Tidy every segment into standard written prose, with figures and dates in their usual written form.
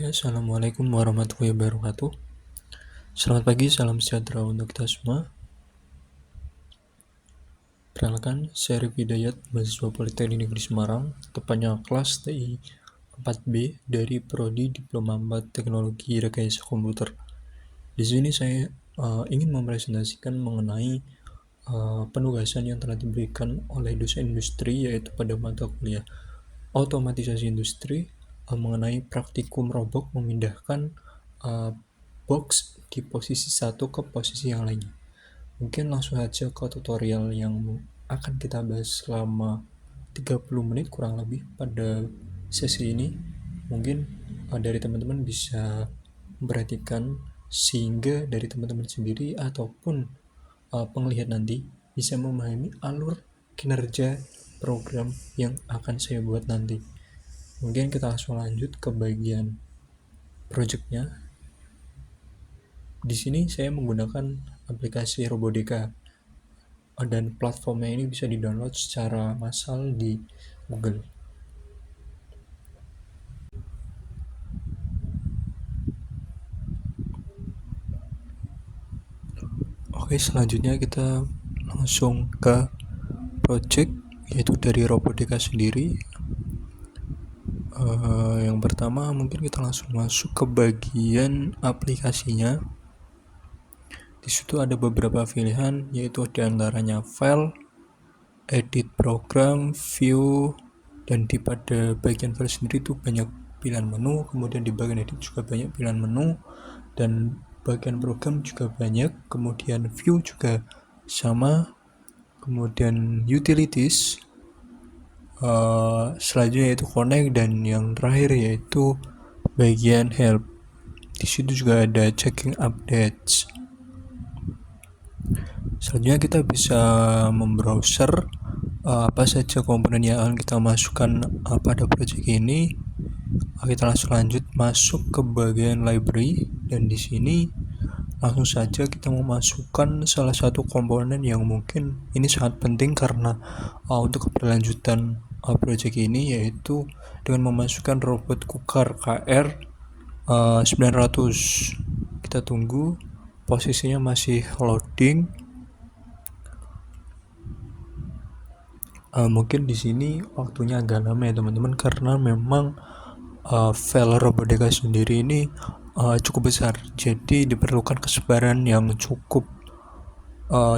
Oke, Assalamualaikum warahmatullahi wabarakatuh. Selamat pagi, salam sejahtera untuk kita semua. Perkenalkan, saya Rifki Dayat, mahasiswa Politeknik Negeri Semarang, tepatnya kelas TI 4B dari Prodi Diploma 4 Teknologi Rekayasa Komputer. Di sini saya ingin mempresentasikan mengenai penugasan yang telah diberikan oleh dosen industri, yaitu pada mata kuliah otomatisasi industri, mengenai praktikum robot memindahkan box di posisi satu ke posisi yang lainnya. Mungkin langsung saja ke tutorial yang akan kita bahas selama 30 menit kurang lebih pada sesi ini. Mungkin dari teman-teman bisa memperhatikan, sehingga dari teman-teman sendiri ataupun penglihat nanti bisa memahami alur kinerja program yang akan saya buat nanti. Mungkin kita langsung lanjut ke bagian projectnya. Di sini saya menggunakan aplikasi Robodeka, dan platformnya ini bisa di-download secara massal di Google. Oke, selanjutnya kita langsung ke project, yaitu dari Robodeka sendiri. Yang pertama mungkin kita langsung masuk ke bagian aplikasinya. Di situ ada beberapa pilihan, yaitu diantaranya file, edit program, view, dan pada bagian file sendiri itu banyak pilihan menu. Kemudian di bagian edit juga banyak pilihan menu, dan bagian program juga banyak. Kemudian view juga sama. Kemudian utilities, selanjutnya yaitu connect, dan yang terakhir yaitu bagian help. Di situ juga ada checking updates. Selanjutnya kita bisa membrowser apa saja komponen yang akan kita masukkan pada project ini. Kita langsung lanjut masuk ke bagian library, dan di sini langsung saja kita memasukkan salah satu komponen yang mungkin ini sangat penting karena untuk keberlanjutan project ini, yaitu dengan memasukkan robot cooker KR 900. Kita tunggu, posisinya masih loading. Mungkin di sini waktunya agak lama ya teman-teman, karena memang file Robodeka sendiri ini cukup besar, jadi diperlukan kesabaran yang cukup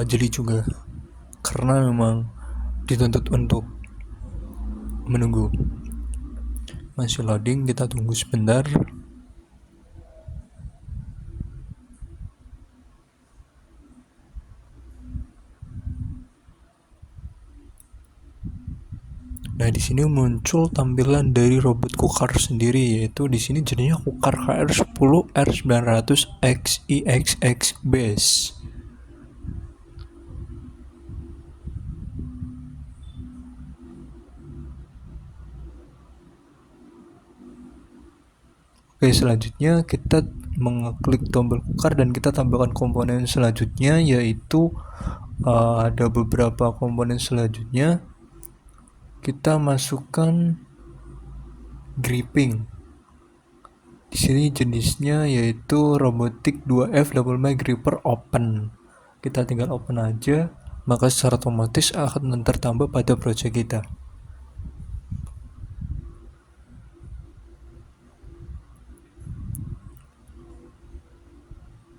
jeli juga, karena memang dituntut untuk menunggu. Masih loading, kita tunggu sebentar. Nah, di sini muncul tampilan dari robot cooker sendiri, yaitu di sini jenisnya cooker KR10 R900 XIXX base. Oke, selanjutnya kita mengklik tombol cooker dan kita tambahkan komponen selanjutnya, yaitu ada beberapa komponen selanjutnya. Kita masukkan gripping. Di sini jenisnya yaitu Robotic 2F Double Mic Gripper Open. Kita tinggal open aja, maka secara otomatis akan tertambah pada project kita.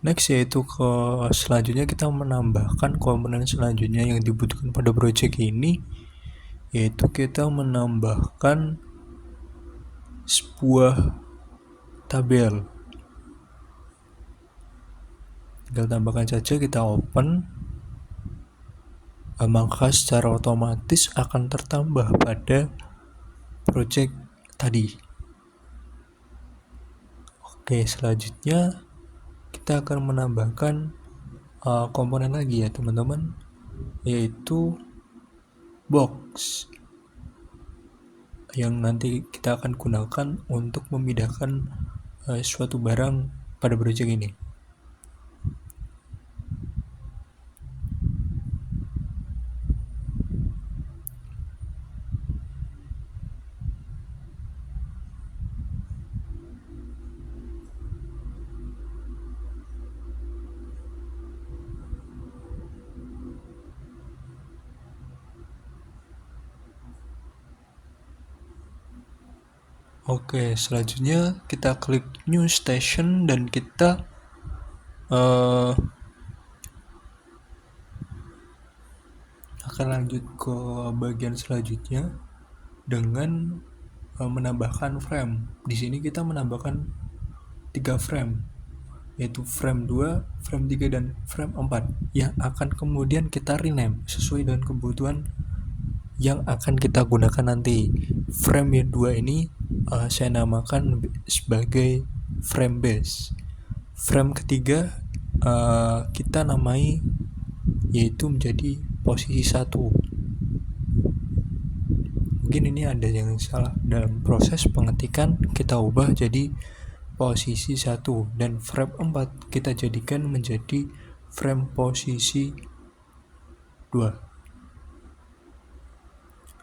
Next yaitu selanjutnya kita menambahkan komponen selanjutnya yang dibutuhkan pada project ini, yaitu kita menambahkan sebuah tabel. Tinggal tambahkan saja, kita open, maka secara otomatis akan tertambah pada project tadi. Oke, selanjutnya kita akan menambahkan komponen lagi ya teman-teman, yaitu box, yang nanti kita akan gunakan untuk memindahkan suatu barang pada project ini. Oke, selanjutnya kita klik new station dan kita akan lanjut ke bagian selanjutnya dengan menambahkan frame. Di sini kita menambahkan 3 frame, yaitu frame 2, frame 3, dan frame 4 yang akan kemudian kita rename sesuai dengan kebutuhan yang akan kita gunakan nanti. Frame yang 2 ini saya namakan sebagai frame base. Frame ketiga kita namai yaitu menjadi posisi 1. Mungkin ini ada yang salah dalam proses pengetikan, kita ubah jadi posisi 1, dan frame 4 kita jadikan menjadi frame posisi 2.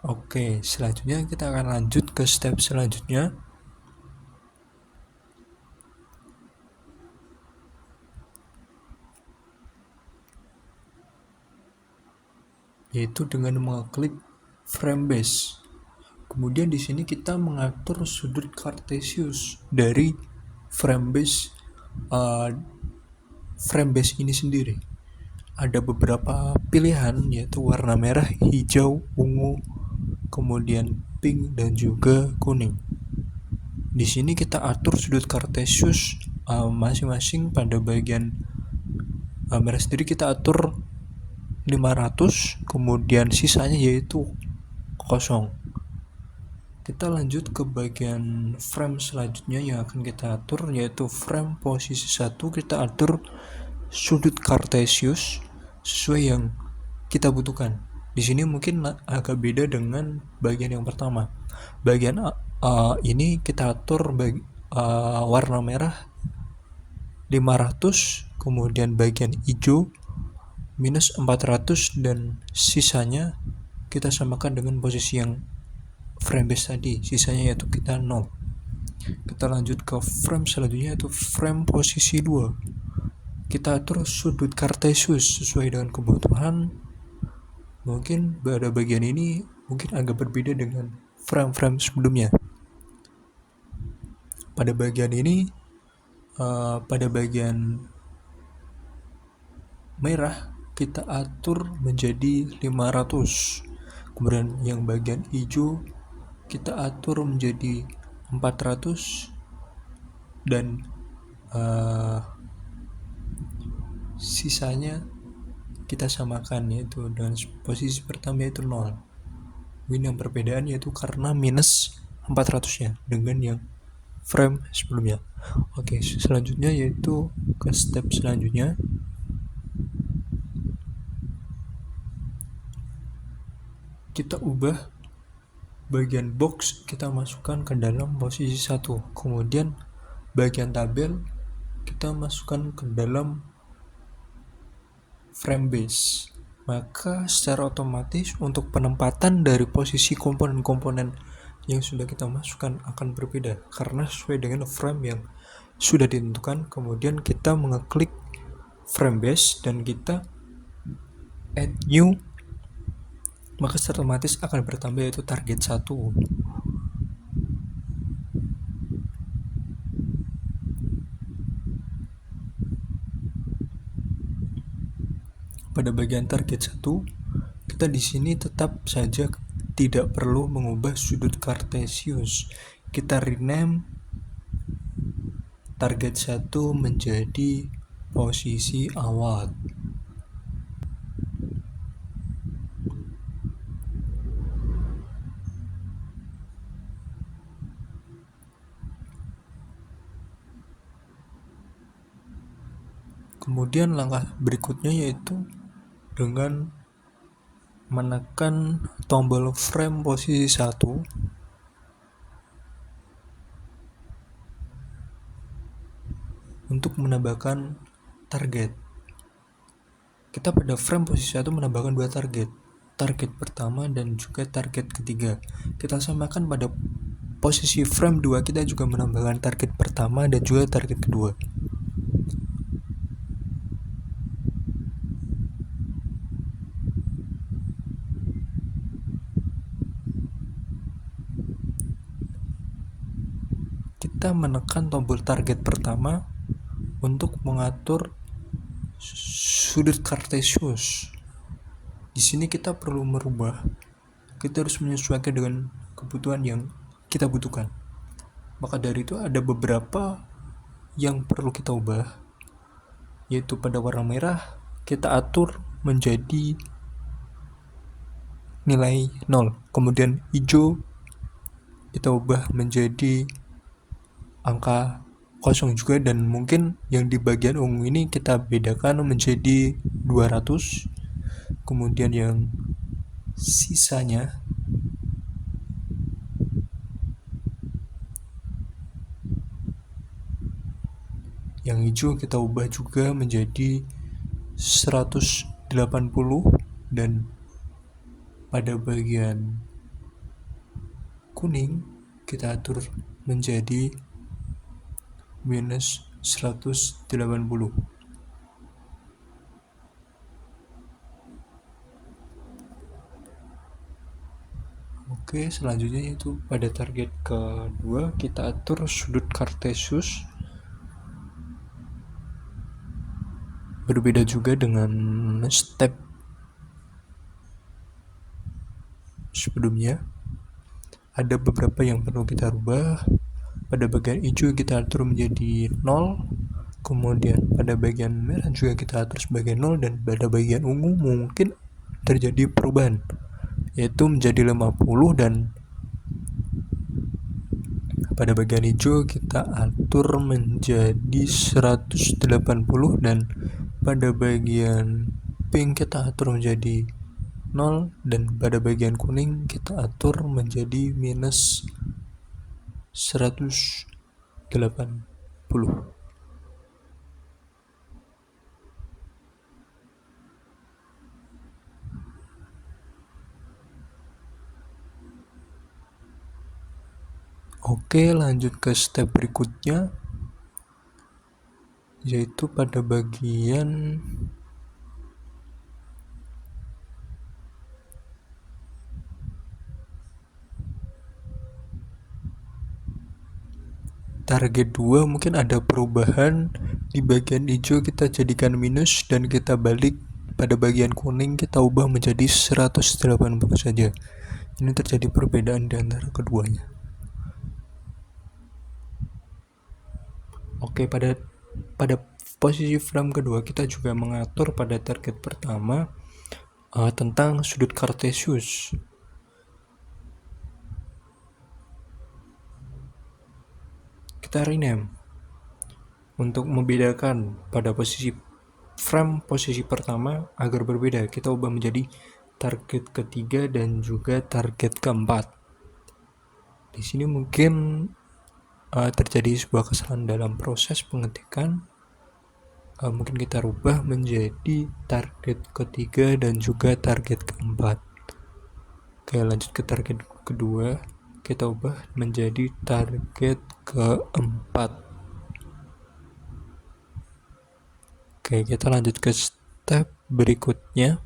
Oke, selanjutnya kita akan lanjut ke step selanjutnya, yaitu dengan mengklik frame base. Kemudian di sini kita mengatur sudut kartesius dari frame base ini sendiri. Ada beberapa pilihan, yaitu warna merah, hijau, ungu, kemudian pink, dan juga kuning. Di sini kita atur sudut kartesius masing-masing. Pada bagian merah sendiri kita atur 500, kemudian sisanya yaitu kosong. Kita lanjut ke bagian frame selanjutnya yang akan kita atur, yaitu frame posisi 1. Kita atur sudut kartesius sesuai yang kita butuhkan. Di sini mungkin agak beda dengan bagian yang pertama. Bagian ini kita atur warna merah 500, kemudian bagian hijau minus 400, dan sisanya kita samakan dengan posisi yang frame base tadi, sisanya yaitu kita 0. Kita lanjut ke frame selanjutnya, yaitu frame posisi 2. Kita atur sudut kartesius sesuai dengan kebutuhan. Mungkin pada bagian ini mungkin agak berbeda dengan frame-frame sebelumnya. Pada bagian ini pada bagian merah kita atur menjadi 500, kemudian yang bagian hijau kita atur menjadi 400, dan sisanya kita samakan yaitu dengan posisi pertama yaitu 0. Ini yang perbedaan yaitu karena minus 400-nya dengan yang frame sebelumnya. Oke, selanjutnya yaitu ke step selanjutnya, kita ubah bagian box, kita masukkan ke dalam posisi 1. Kemudian bagian tabel kita masukkan ke dalam frame base. Maka secara otomatis untuk penempatan dari posisi komponen-komponen yang sudah kita masukkan akan berbeda karena sesuai dengan frame yang sudah ditentukan. Kemudian kita mengeklik frame base dan kita add new, maka secara otomatis akan bertambah yaitu target 1. Pada bagian target 1, kita di sini tetap saja tidak perlu mengubah sudut kartesius. Kita rename target 1 menjadi posisi awal. Kemudian langkah berikutnya yaitu dengan menekan tombol frame posisi 1 untuk menambahkan target. Kita pada frame posisi 1 menambahkan 2 target. Target pertama dan juga target ketiga. Kita samakan pada posisi frame 2, kita juga menambahkan target pertama dan juga target kedua. kita menekan tombol target pertama untuk mengatur sudut kartesius. Di sini kita perlu merubah, kita harus menyesuaikan dengan kebutuhan yang kita butuhkan. Maka dari itu ada beberapa yang perlu kita ubah, yaitu pada warna merah kita atur menjadi nilai 0, kemudian hijau kita ubah menjadi angka kosong juga, dan mungkin yang di bagian ungu ini kita bedakan menjadi 200, kemudian yang sisanya yang hijau kita ubah juga menjadi 180, dan pada bagian kuning kita atur menjadi minus 180. Oke, selanjutnya yaitu pada target kedua kita atur sudut kartesius. Berbeda juga dengan step sebelumnya, ada beberapa yang perlu kita rubah. Pada bagian hijau kita atur menjadi 0, kemudian pada bagian merah juga kita atur sebagai 0, dan pada bagian ungu mungkin terjadi perubahan, yaitu menjadi 50, dan pada bagian hijau kita atur menjadi 180, dan pada bagian pink kita atur menjadi 0, dan pada bagian kuning kita atur menjadi minus 180. Oke, lanjut ke step berikutnya, yaitu pada bagian target 2 mungkin ada perubahan. Di bagian hijau kita jadikan minus, dan kita balik pada bagian kuning kita ubah menjadi 180 saja. Ini terjadi perbedaan di antara keduanya. Oke, pada posisi frame kedua kita juga mengatur pada target pertama tentang sudut kartesius. Kita rename untuk membedakan pada posisi frame posisi pertama agar berbeda. Kita ubah menjadi target ketiga dan juga target keempat. Di sini mungkin terjadi sebuah kesalahan dalam proses pengetikan. Mungkin kita rubah menjadi target ketiga dan juga target keempat. Oke, lanjut ke target kedua, kita ubah menjadi target keempat. Oke, kita lanjut ke step berikutnya.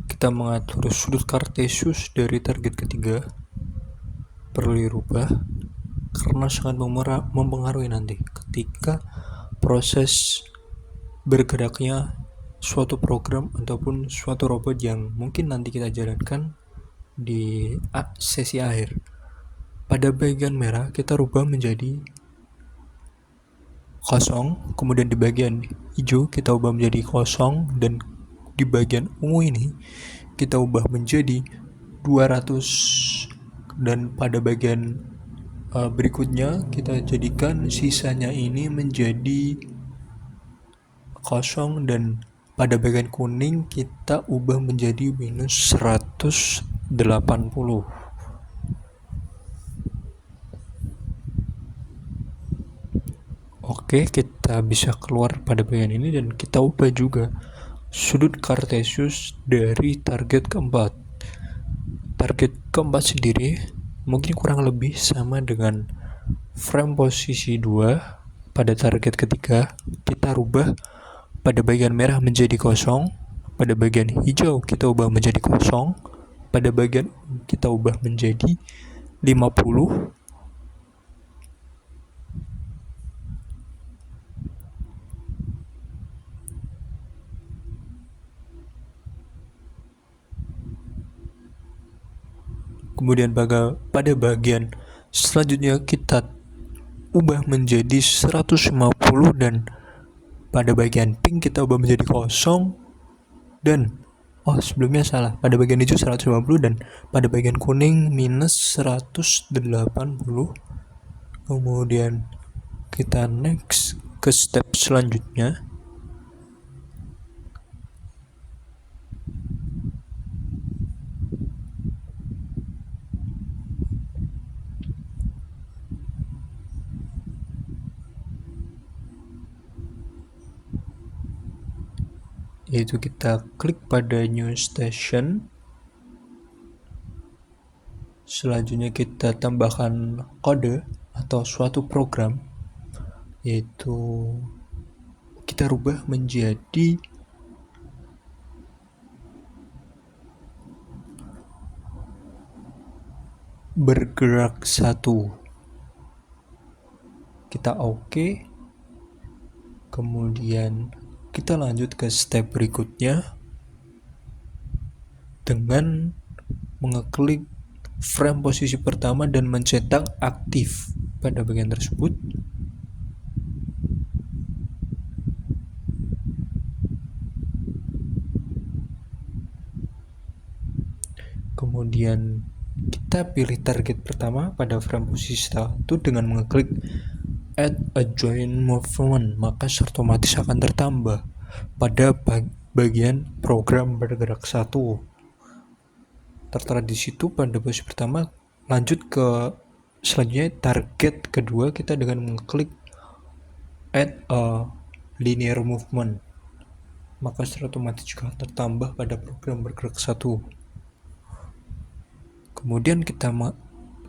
Kita mengatur sudut kartesius dari target ketiga. Perlu dirubah karena sangat mempengaruhi nanti ketika proses bergeraknya suatu program ataupun suatu robot yang mungkin nanti kita jalankan di sesi akhir. Pada bagian merah kita rubah menjadi kosong, kemudian di bagian hijau kita ubah menjadi kosong, dan di bagian ungu ini kita ubah menjadi 200, dan pada bagian berikutnya kita jadikan sisanya ini menjadi kosong, dan pada bagian kuning kita ubah menjadi minus 180. Oke, kita bisa keluar pada bagian ini dan kita ubah juga sudut kartesius dari target keempat. Target keempat sendiri mungkin kurang lebih sama dengan frame posisi 2 pada target ketiga. Kita rubah pada bagian merah menjadi kosong, pada bagian hijau kita ubah menjadi kosong, pada bagian kita ubah menjadi 50, Kemudian pada bagian selanjutnya kita ubah menjadi 150 dan pada bagian pink kita ubah menjadi 0 dan sebelumnya salah, pada bagian hijau 150 dan pada bagian kuning minus 180. Kemudian kita next ke step selanjutnya, yaitu kita klik pada new station. Selanjutnya kita tambahkan kode atau suatu program, yaitu kita rubah menjadi bergerak 1. Kita oke. Kemudian kita lanjut ke step berikutnya dengan mengeklik frame posisi pertama dan mencetak aktif pada bagian tersebut. Kemudian kita pilih target pertama pada frame posisi 1 dengan mengeklik add a join movement, maka otomatis akan tertambah pada bagian program bergerak 1. Tertera di situ pada posisi pertama. Lanjut ke selanjutnya target kedua kita dengan mengklik add a linear movement, maka secara otomatis juga tertambah pada program bergerak 1. Kemudian kita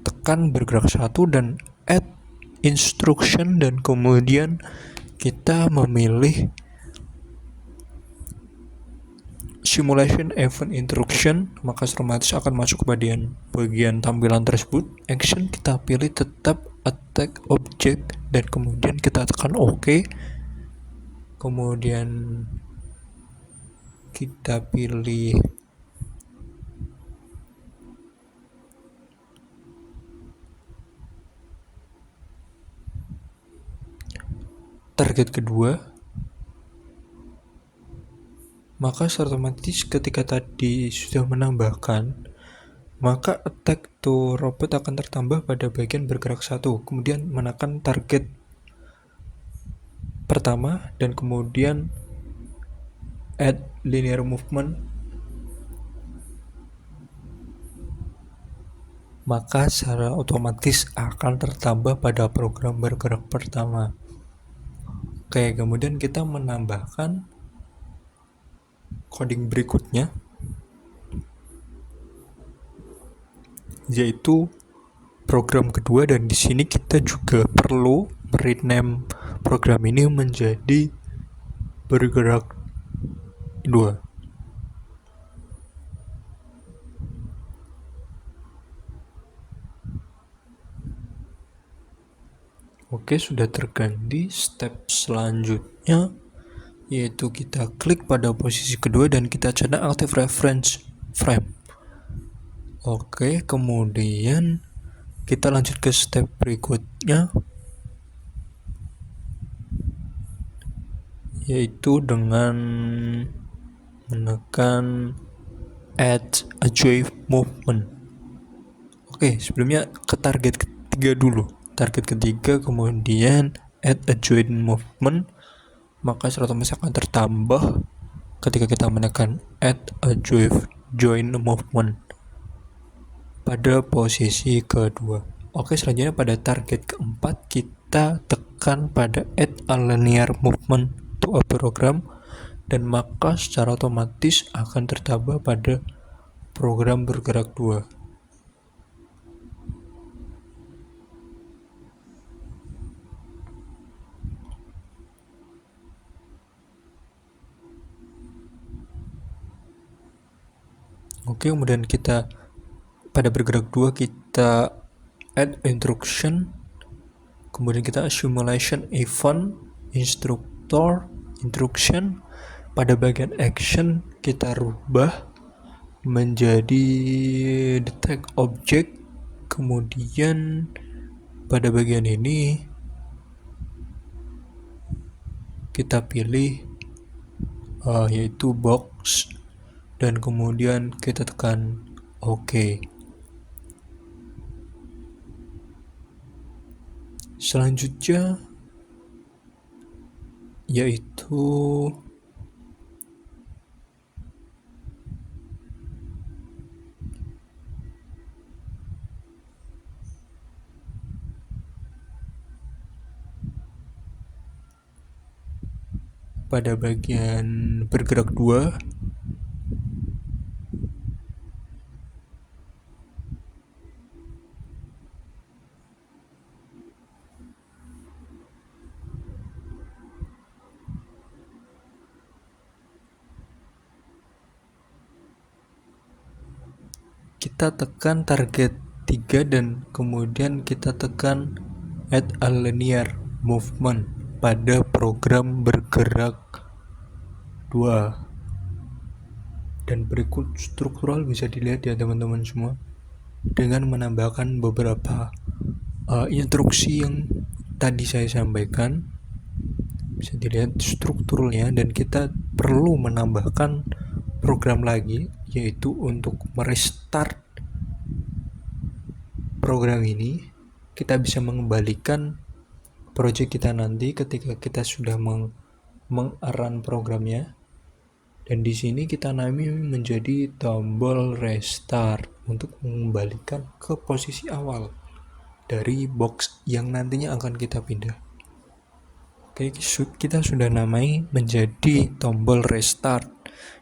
tekan bergerak 1 dan add instruction dan kemudian kita memilih simulation event instruction, maka otomatis akan masuk ke bagian tampilan tersebut. Action kita pilih tetap attack object dan kemudian kita tekan OK. Kemudian kita pilih target kedua, maka otomatis ketika tadi sudah menambahkan, maka attack to robot akan tertambah pada bagian bergerak 1. Kemudian menekan target pertama dan kemudian add linear movement, maka secara otomatis akan tertambah pada program bergerak pertama. Oke, kemudian kita menambahkan coding berikutnya, yaitu program kedua, dan di sini kita juga perlu rename program ini menjadi bergerak 2. Oke, sudah terganti. Step selanjutnya yaitu kita klik pada posisi kedua dan kita cetak active reference frame. Oke, kemudian kita lanjut ke step berikutnya, yaitu dengan menekan add a join movement. Oke, sebelumnya ke target ketiga dulu. Target ketiga, kemudian add a join movement, maka secara otomatis akan tertambah ketika kita menekan add a join movement pada posisi kedua. Oke, selanjutnya pada target keempat kita tekan pada add a linear movement to a program, dan maka secara otomatis akan tertambah pada program bergerak 2. Oke, kemudian kita pada bergerak 2 kita add instruction, kemudian kita simulation event instruction. Pada bagian action kita rubah menjadi detect object. Kemudian pada bagian ini kita pilih yaitu box, dan kemudian kita tekan OK. Selanjutnya yaitu pada bagian bergerak 2, kita tekan target 3 dan kemudian kita tekan add a linear movement pada program bergerak 2. Dan berikut struktural bisa dilihat ya teman-teman semua, dengan menambahkan beberapa instruksi yang tadi saya sampaikan. Bisa dilihat strukturnya, dan kita perlu menambahkan program lagi, yaitu untuk merestart program ini. Kita bisa mengembalikan project kita nanti ketika kita sudah mengerun programnya. Dan di sini kita nami menjadi tombol restart untuk mengembalikan ke posisi awal dari box yang nantinya akan kita pindah. Oke, kita sudah namai menjadi tombol restart.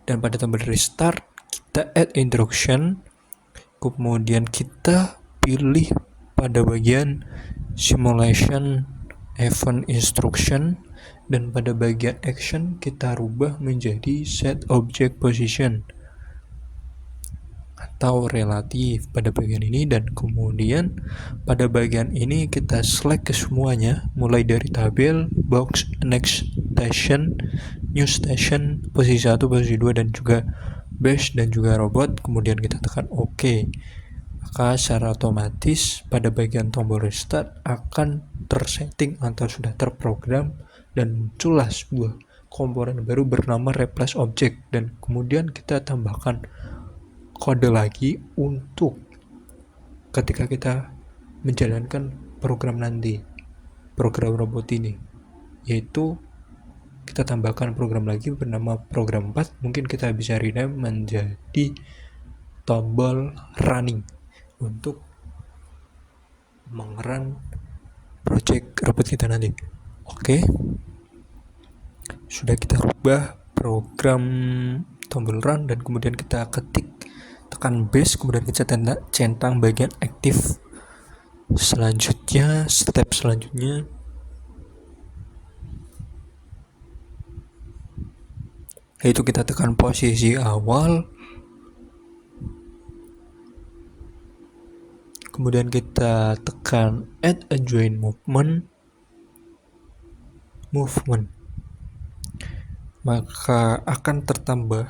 Dan pada tombol restart kita add instruction, kemudian kita pilih pada bagian simulation event instruction, dan pada bagian action kita rubah menjadi set object position atau relatif pada bagian ini. Dan kemudian pada bagian ini kita select ke semuanya, mulai dari tabel, box, next station, new station, posisi 1, posisi 2, dan juga base dan juga robot. Kemudian kita tekan OK. Maka secara otomatis pada bagian tombol restart akan tersetting atau sudah terprogram, dan muncullah sebuah komponen baru bernama replace object. Dan kemudian kita tambahkan kode lagi untuk ketika kita menjalankan program nanti, program robot ini, yaitu kita tambahkan program lagi bernama program 4. Mungkin kita bisa rename menjadi tombol running untuk mengerun project robot kita nanti. Oke, sudah kita rubah program tombol run, dan kemudian kita ketik, tekan base, kemudian kita centang bagian aktif. Selanjutnya, step selanjutnya yaitu kita tekan posisi awal, kemudian kita tekan add a join movement, maka akan tertambah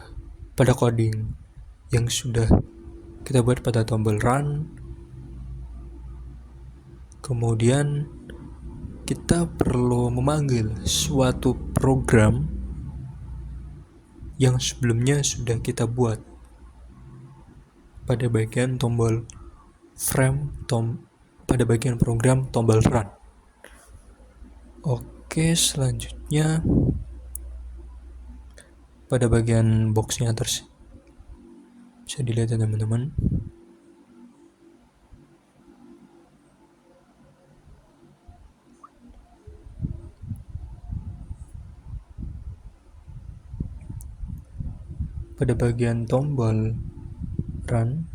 pada coding yang sudah kita buat pada tombol run. Kemudian kita perlu memanggil suatu program yang sebelumnya sudah kita buat pada bagian tombol frame, pada bagian program tombol run. Oke, selanjutnya pada bagian boxnya bisa dilihat ya teman-teman. Pada bagian tombol run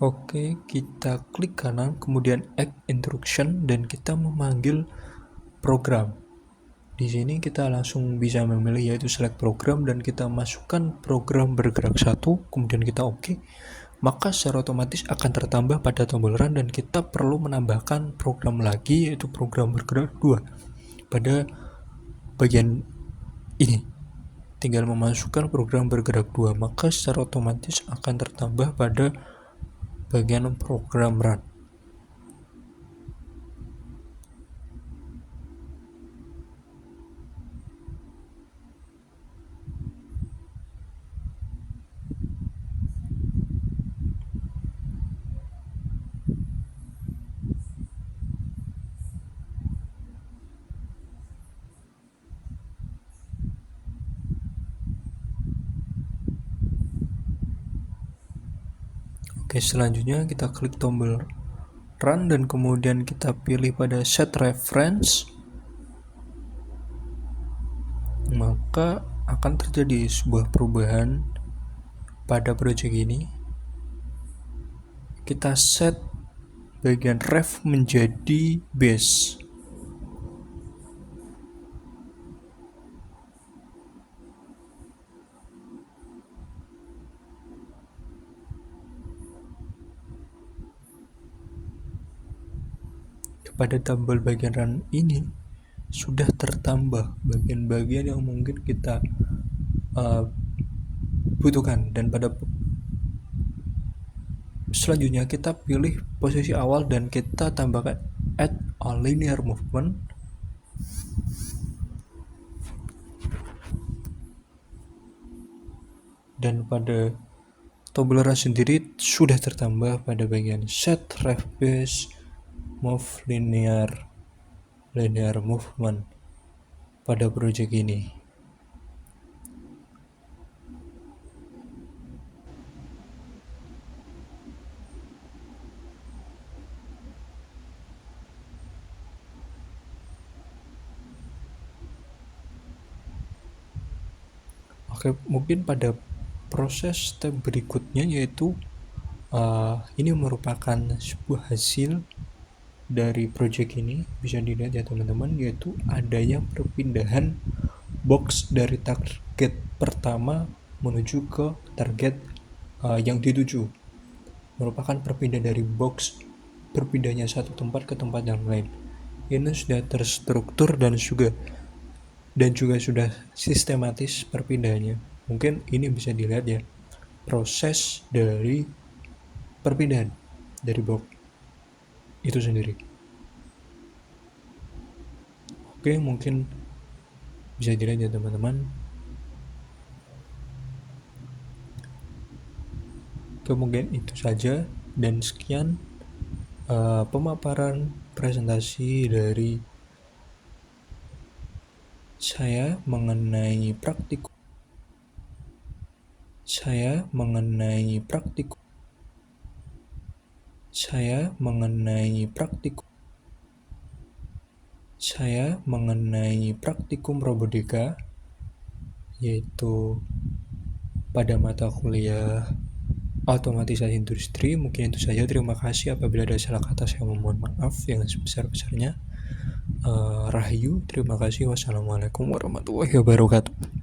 Oke, kita klik kanan, kemudian add instruction, dan kita memanggil program. Di sini kita langsung bisa memilih yaitu select program dan kita masukkan program bergerak 1, kemudian kita oke, maka secara otomatis akan tertambah pada tombol run dan kita perlu menambahkan program lagi yaitu program bergerak 2 pada bagian ini. Tinggal memasukkan program bergerak 2 maka secara otomatis akan tertambah pada bagian program run. Oke, selanjutnya kita klik tombol run dan kemudian kita pilih pada set reference, maka akan terjadi sebuah perubahan pada project ini. Kita set bagian ref menjadi base. Pada tombol bagian run ini sudah tertambah bagian-bagian yang mungkin kita butuhkan, dan pada selanjutnya kita pilih posisi awal dan kita tambahkan add a linear movement. Dan pada tombol run sendiri sudah tertambah pada bagian set ref base move linear movement pada project ini. Oke, mungkin pada proses step berikutnya yaitu ini merupakan sebuah hasil dari project ini, bisa dilihat ya teman-teman, yaitu adanya perpindahan box dari target pertama menuju ke target yang dituju. Merupakan perpindahan dari box, berpindahnya satu tempat ke tempat yang lain. Ini sudah terstruktur dan juga sudah sistematis perpindahannya. Mungkin ini bisa dilihat ya proses dari perpindahan dari box itu sendiri. Oke, mungkin bisa dilihat ya teman-teman. Mungkin itu saja, dan sekian pemaparan presentasi dari saya mengenai praktikum robotika, yaitu pada mata kuliah otomatisasi industri. Mungkin itu saja, terima kasih. Apabila ada salah kata saya memohon maaf yang sebesar-besarnya. Rahayu, terima kasih. Wassalamualaikum warahmatullahi wabarakatuh.